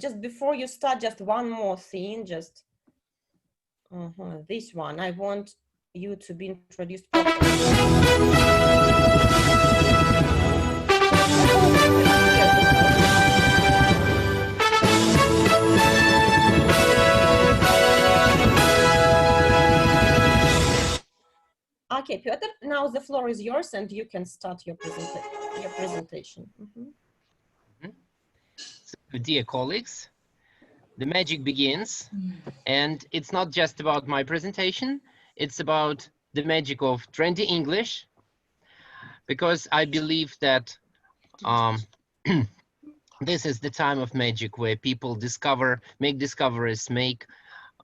just before you start, just one more thing, just this one. I want you to be introduced properly. Okay, Peter, now the floor is yours and you can start your presentation. So, dear colleagues, the magic begins, and it's not just about my presentation, it's about the magic of trendy English, because I believe that this is the time of magic where people make discoveries,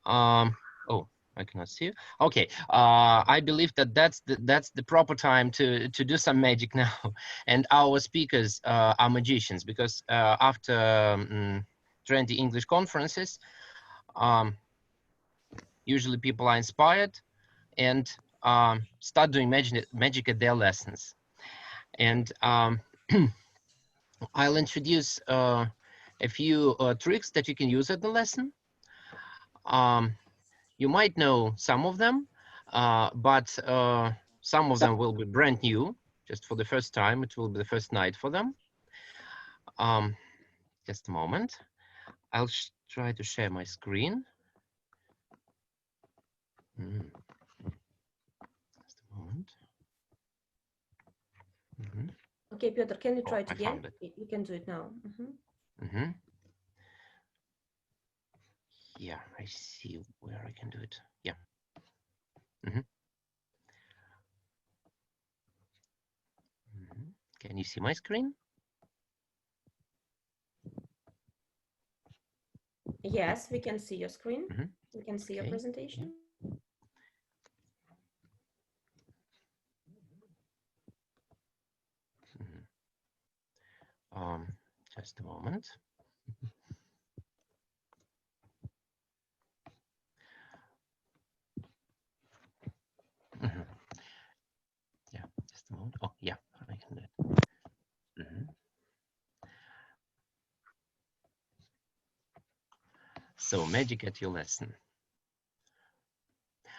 oh, I cannot see you. Okay, I believe that that's the proper time to do some magic now, and our speakers are magicians, because after trendy English conferences, usually people are inspired and start doing magic at their lessons. And I'll introduce a few tricks that you can use at the lesson. You might know some of them, but some of them will be brand new, just for the first time. It will be the first night for them. Just a moment. I'll try to share my screen. Just a moment. Okay, Peter, can you try it again? You can do it now. Yeah, I see where I can do it. Yeah. Can you see my screen? Yes, we can see your screen. We can see your presentation. Just a moment. Yeah, just a moment. Oh, yeah, I can do it. So, magic at your lesson.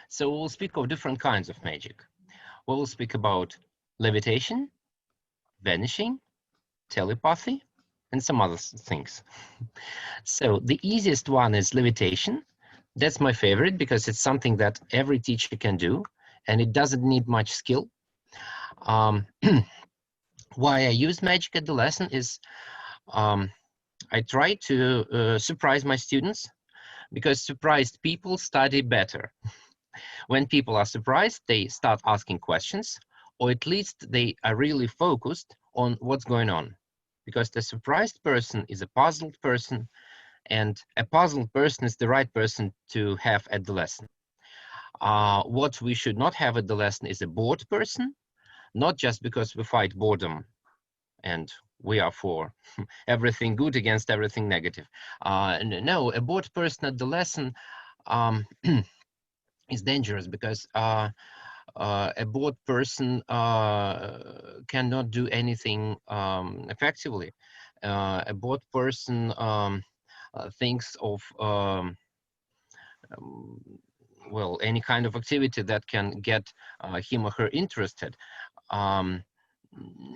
So we'll speak of different kinds of magic. We'll speak about levitation, vanishing, telepathy, and some other things. So the easiest one is levitation. That's my favorite because it's something that every teacher can do, and it doesn't need much skill. Why I use magic at the lesson is I try to surprise my students, because surprised people study better. When people are surprised, they start asking questions, or at least they are really focused on what's going on. Because the surprised person is a puzzled person, and a puzzled person is the right person to have at the lesson. What we should not have at the lesson is a bored person, not just because we fight boredom and we are for everything good against everything negative. No, a bored person at the lesson is dangerous, because a bored person cannot do anything effectively. A bored person thinks of well, any kind of activity that can get him or her interested,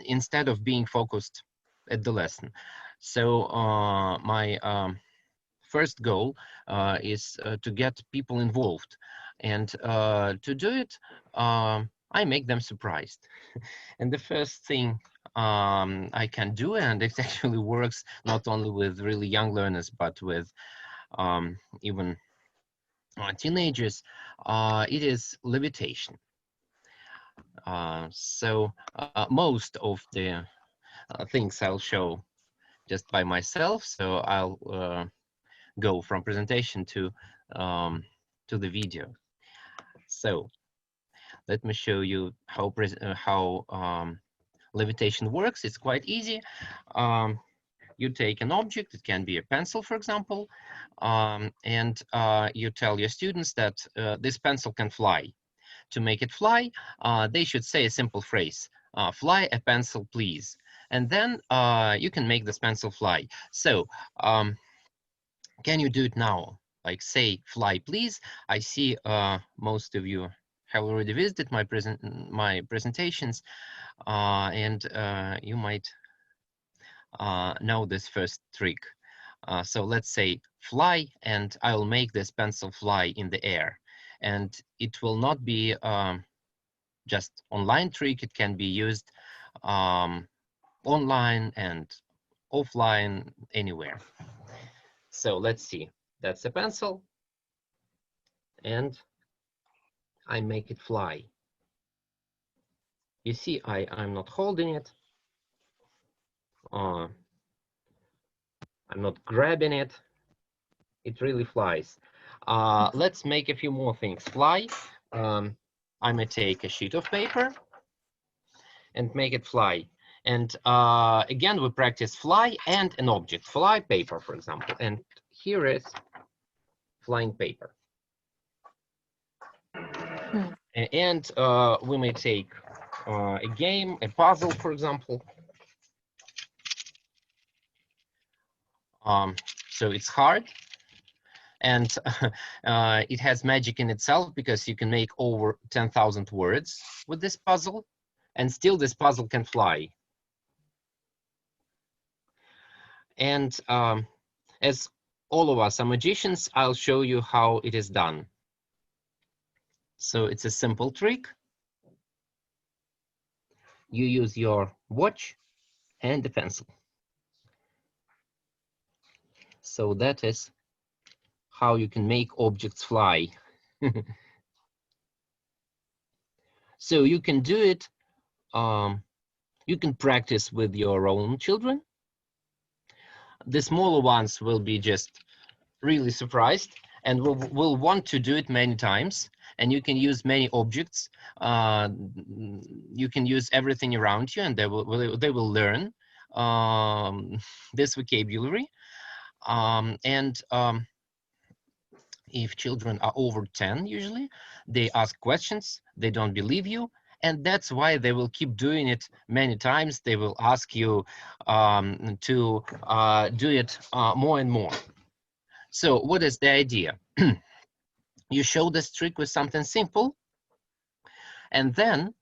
instead of being focused at the lesson. So my first goal is to get people involved, and to do it, I make them surprised. And the first thing I can do, and it actually works not only with really young learners, but with even teenagers, it is levitation. So most of the things I'll show just by myself, so I'll go from presentation to the video. So let me show you how levitation works. It's quite easy. You take an object, it can be a pencil, for example, and you tell your students that this pencil can fly. To make it fly, they should say a simple phrase, fly a pencil, please. And then you can make this pencil fly. So Can you do it now? Like say fly please. I see most of you have already visited my presentations, and you might know this first trick. So let's say fly, and I'll make this pencil fly in the air, and it will not be just online trick. It can be used online and offline, anywhere. So let's see. That's a pencil, and I make it fly. You see, I'm not holding it. I'm not grabbing it. It really flies. Let's make a few more things fly. I may take a sheet of paper and make it fly. And again, we practice fly and an object. Fly paper, for example. And here is flying paper. And we may take a game, a puzzle, for example. So it's hard, and it has magic in itself, because you can make over 10,000 words with this puzzle, and still this puzzle can fly. And as all of us are magicians, I'll show you how it is done. So it's a simple trick. You use your watch and a pencil. So that is how you can make objects fly. So you can do it. You can practice with your own children. The smaller ones will be just really surprised and will want to do it many times. And you can use many objects. You can use everything around you, and they will learn this vocabulary. If children are over 10, usually, they ask questions, they don't believe you, and that's why they will keep doing it many times. They will ask you to do it more and more. So what is the idea? You show this trick with something simple, and then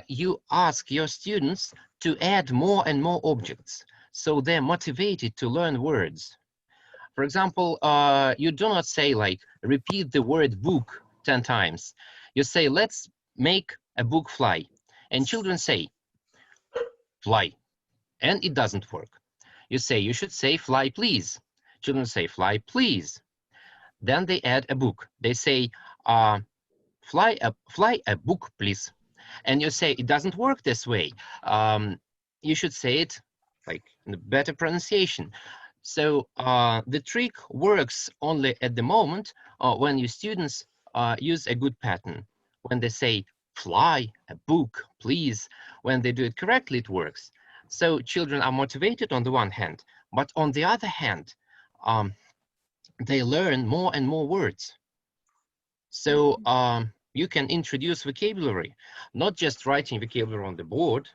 you ask your students to add more and more objects, so they're motivated to learn words. For example, you do not say like, repeat the word book 10 times. You say, let's make a book fly. And children say, fly. And it doesn't work. You say, you should say, fly, please. Children say, fly, please. Then they add a book. They say, fly a book, please. And you say, it doesn't work this way. You should say it like in a better pronunciation. So the trick works only at the moment when your students use a good pattern. When they say, fly, a book, please, when they do it correctly, it works. So children are motivated on the one hand, but on the other hand, they learn more and more words. So you can introduce vocabulary, not just writing vocabulary on the board.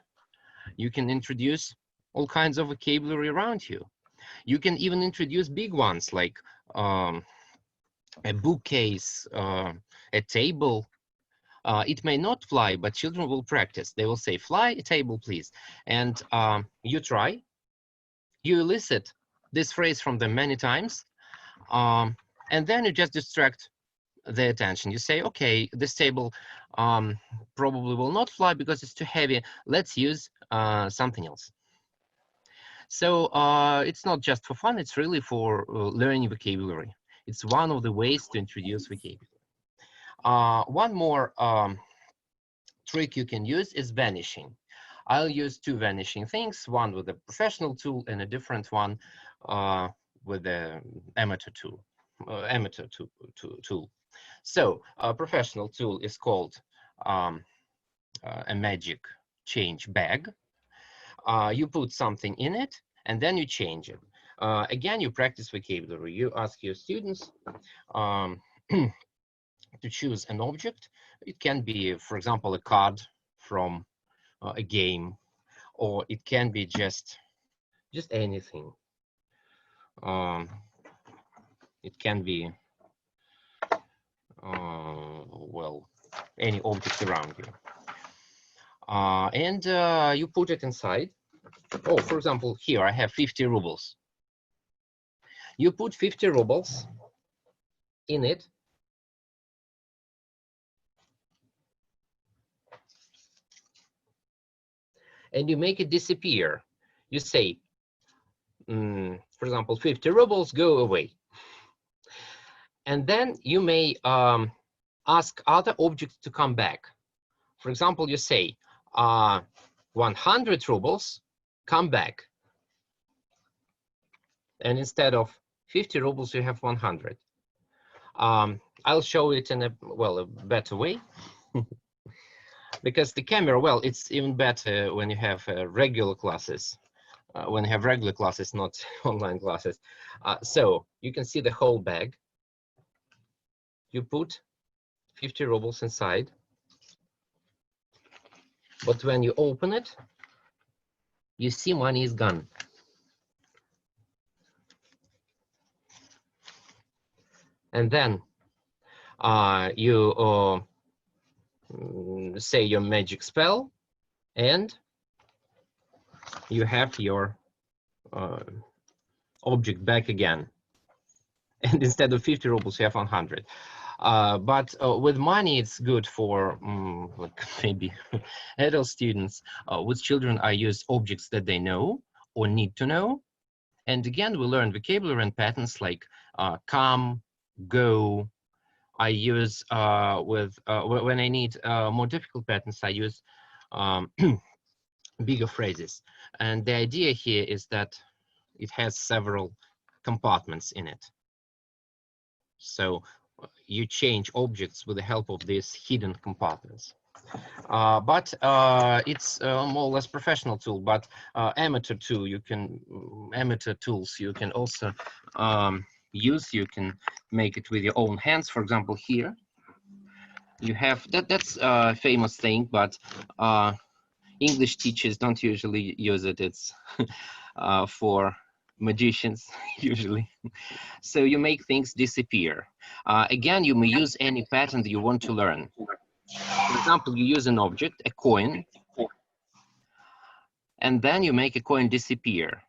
You can introduce all kinds of vocabulary around you. You can even introduce big ones like a bookcase, a table. It may not fly, but children will practice. They will say, fly a table, please. And you try. You elicit this phrase from them many times. And then you just distract their attention. You say, okay, this table probably will not fly because it's too heavy. Let's use something else. So it's not just for fun, it's really for learning vocabulary. It's one of the ways to introduce vocabulary. One more trick you can use is vanishing. I'll use two vanishing things, one with a professional tool and a different one with the amateur tool. So a professional tool is called a magic change bag. You put something in it, and then you change it. Again, you practice vocabulary. You ask your students to choose an object. It can be, for example, a card from a game, or it can be just anything. It can be, well, any object around you. And you put it inside. Oh, for example, here I have 50 rubles. You put 50 rubles in it. And you make it disappear. You say, for example, 50 rubles, go away. And then you may ask other objects to come back. For example, you say, 100 rubles, come back. And instead of 50 rubles, you have 100. I'll show it in a better way. Because the camera, well, it's even better when you have regular classes. When you have regular classes, not online classes. So you can see the whole bag. You put 50 rubles inside. But when you open it, you see money is gone. And then you say your magic spell, and you have your object back again. And instead of 50 rubles, you have 100. But with money, it's good for like maybe adult students. With children, I use objects that they know or need to know. And again, we learn vocabulary and patterns like come, go. I use when I need more difficult patterns, I use bigger phrases. And the idea here is that it has several compartments in it. So you change objects with the help of these hidden compartments. But it's more or less professional tool, but amateur tools you can also use. You can make it with your own hands. For example, here you have that's a famous thing, but English teachers don't usually use it. It's for magicians usually. So you make things disappear. Again, you may use any pattern that you want to learn. For example, you use an object, a coin, and then you make a coin disappear.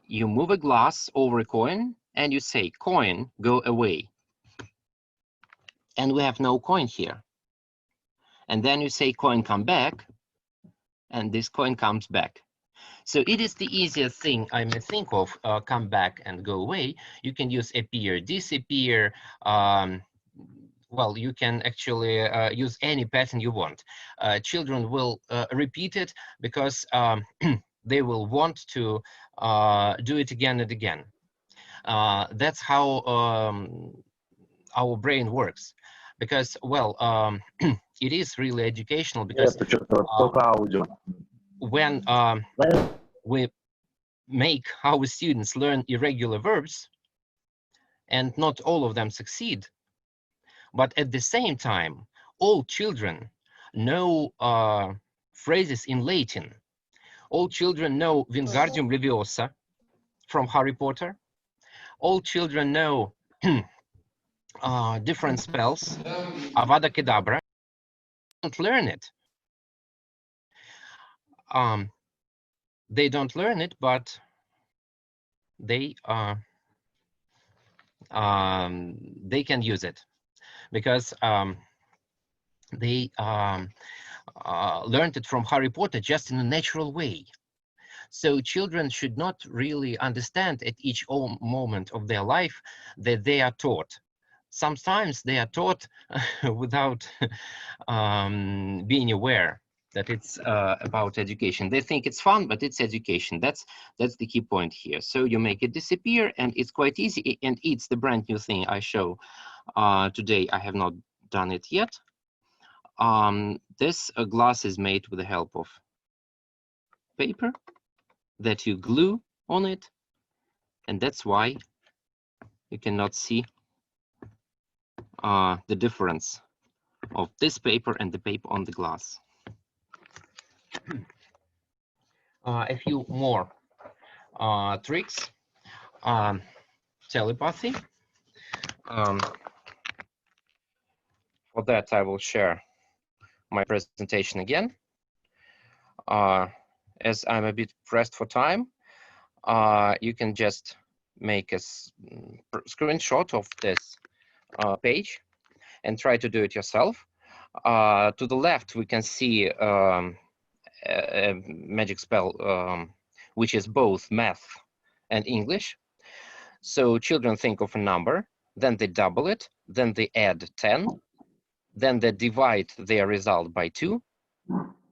You move a glass over a coin and you say, coin, go away. And we have no coin here. And then you say, coin, come back, and this coin comes back. So it is the easiest thing I may think of, come back and go away. You can use appear, disappear. Well, you can actually use any pattern you want. Children will repeat it because they will want to do it again and again. That's how our brain works. Because, well, it is really educational because when we make our students learn irregular verbs, and not all of them succeed, but at the same time, all children know phrases in Latin. All children know Wingardium Leviosa from Harry Potter. All children know different spells, Avada Kedavra. Don't learn it. They don't learn it, but they can use it because they learned it from Harry Potter just in a natural way. So children should not really understand at each moment of their life that they are taught. Sometimes they are taught without being aware that it's about education. They think it's fun, but it's education. That's the key point here. So you make it disappear, and it's quite easy. And it's the brand new thing I show today. I have not done it yet. This glass is made with the help of paper that you glue on it, and that's why you cannot see the difference of this paper and the paper on the glass. A few more tricks. telepathy. For that, I will share my presentation again. As I'm a bit pressed for time, you can just make a screenshot of this page and try to do it yourself. To the left, we can see a magic spell, which is both math and English. So children think of a number, then they double it, then they add 10, then they divide their result by 2,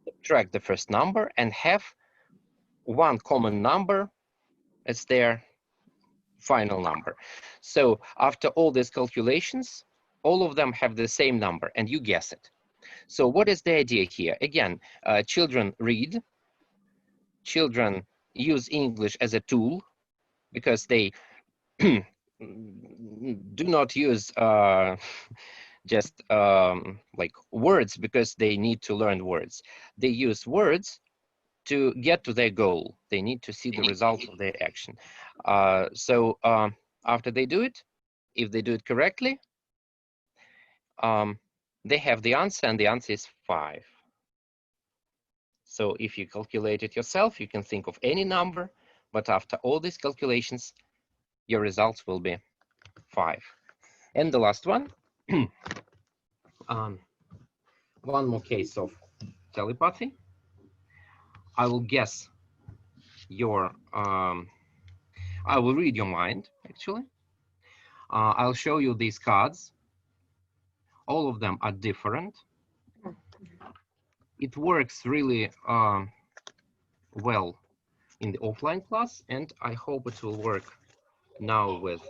subtract the first number, and have one common number as their final number. So after all these calculations, all of them have the same number, and you guess it. So what is the idea here? Again, children read, children use English as a tool, because they do not use just like words because they need to learn words. They use words to get to their goal. They need to see the result of their action. So after they do it, if they do it correctly, they have the answer, and the answer is 5. So if you calculate it yourself, you can think of any number, but after all these calculations, your results will be 5. And the last one, one more case of telepathy. I will guess your, I will read your mind, actually. I'll show you these cards. All of them are different. It works really well in the offline class, and I hope it will work now with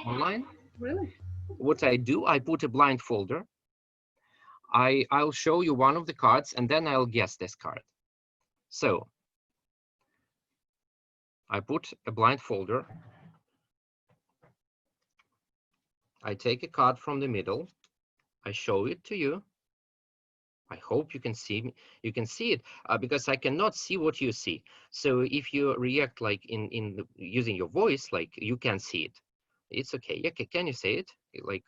online. Really? What I do, I put a blindfolder. I'll show you one of the cards, and then I'll guess this card. So I put a blindfolder. I take a card from the middle. I show it to you. I hope you can see me. You can see it because I cannot see what you see. So if you react like using your voice, like you can see it. It's okay. Yeah, can you say it? Like,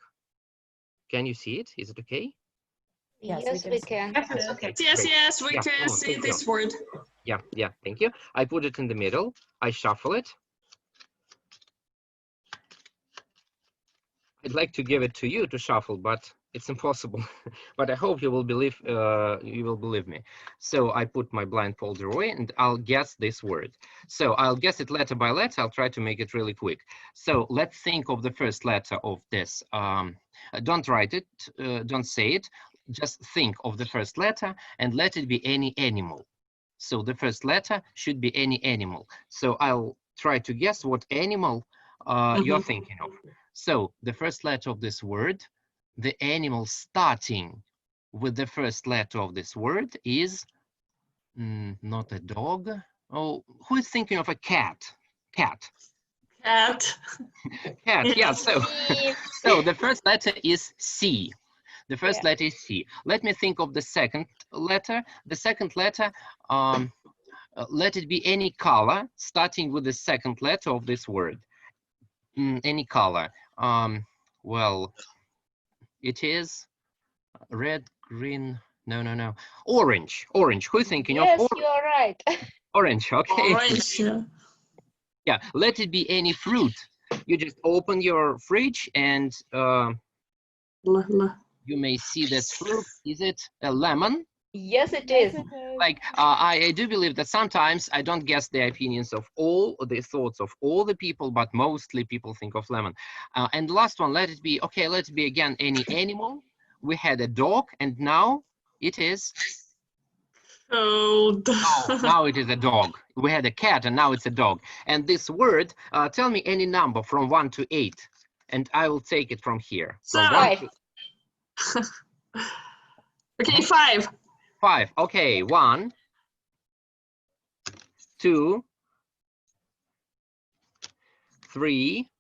can you see it? Is it okay? Yes, we can. Yes, it's okay. Yes, Great. yes, we Yeah, can see thank this you. word. Yeah, thank you. I put it in the middle. I shuffle it. I'd like to give it to you to shuffle, but it's impossible. But I hope you will believe me. So I put my blindfolder away, and I'll guess this word. So I'll guess it letter by letter. I'll try to make it really quick. So let's think of the first letter of this. Don't write it. Don't say it. Just think of the first letter and let it be any animal. So the first letter should be any animal. So I'll try to guess what animal you're thinking of. So the first letter of this word, the animal starting with the first letter of this word is not a dog. Oh, who is thinking of a cat? Cat. Cat. Cat, yeah. So, so the first letter is C. The first letter is C. Let me think of the second letter. The second letter, let it be any color starting with the second letter of this word. Any color. Well, it is red, green, no. Orange. Who is thinking of orange? Yes, you are right. Orange, okay. Orange. Yeah, let it be any fruit. You just open your fridge and you may see this fruit. Is it a lemon? Yes, it is. Like, I do believe that sometimes I don't guess the opinions of all the thoughts of all the people, but mostly people think of lemon. And the last one, let it be again any animal. We had a dog, and now it is. Oh, now it is a dog. We had a cat, and now it's a dog. And this word, tell me any number from 1 to 8, and I will take it from here. From 1 to... Okay, 5. 5. Okay, 1, 2, 3,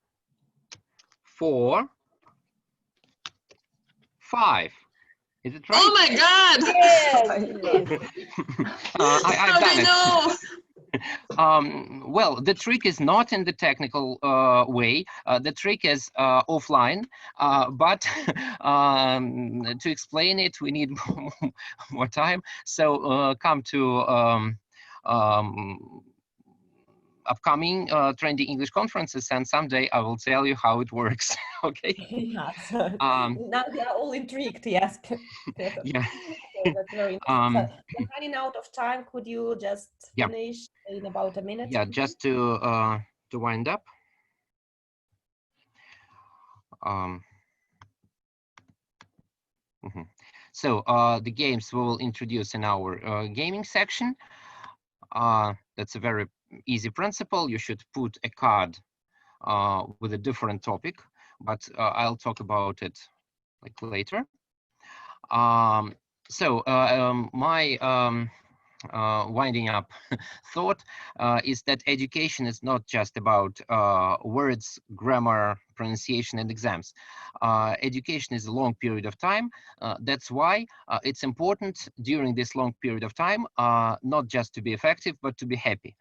4, 5. Is it right? Oh my God! Yes, it is. I've done it. Well, the trick is not in the technical way. The trick is offline, but to explain it, we need more time. So come to upcoming Trendy English conferences, and someday I will tell you how it works. Okay. Yeah, so Um, now we are all intrigued. Yes. Peter. yeah. So that's very interesting. So we're running out of time. Could you just Yeah. finish in about a minute? Yeah. Just to wind up. So the games we will introduce in our gaming section. That's a very easy principle. You should put a card with a different topic, but I'll talk about it like later. So my winding up thought is that education is not just about words, grammar, pronunciation, and exams. Education is a long period of time. That's why it's important during this long period of time not just to be effective, but to be happy.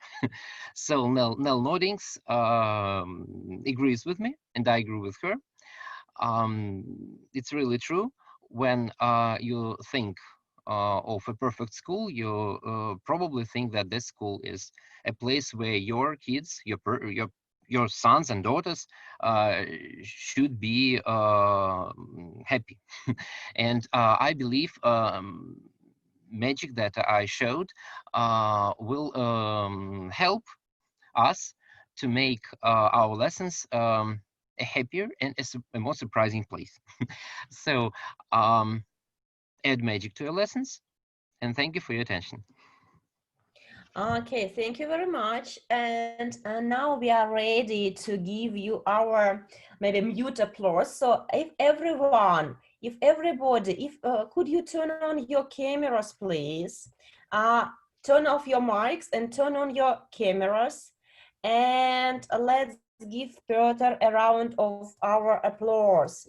So Nell Noddings agrees with me, and I agree with her. It's really true. When you think of a perfect school, you probably think that this school is a place where your kids, your sons and daughters should be happy. And I believe magic that I showed will help us to make our lessons a happier and a more surprising place. So add magic to your lessons, and thank you for your attention. Okay, thank you very much. And now we are ready to give you our maybe mute applause. So if everyone, if everybody, if could you turn on your cameras, please? Turn off your mics and turn on your cameras. And let's give Peter a round of our applause.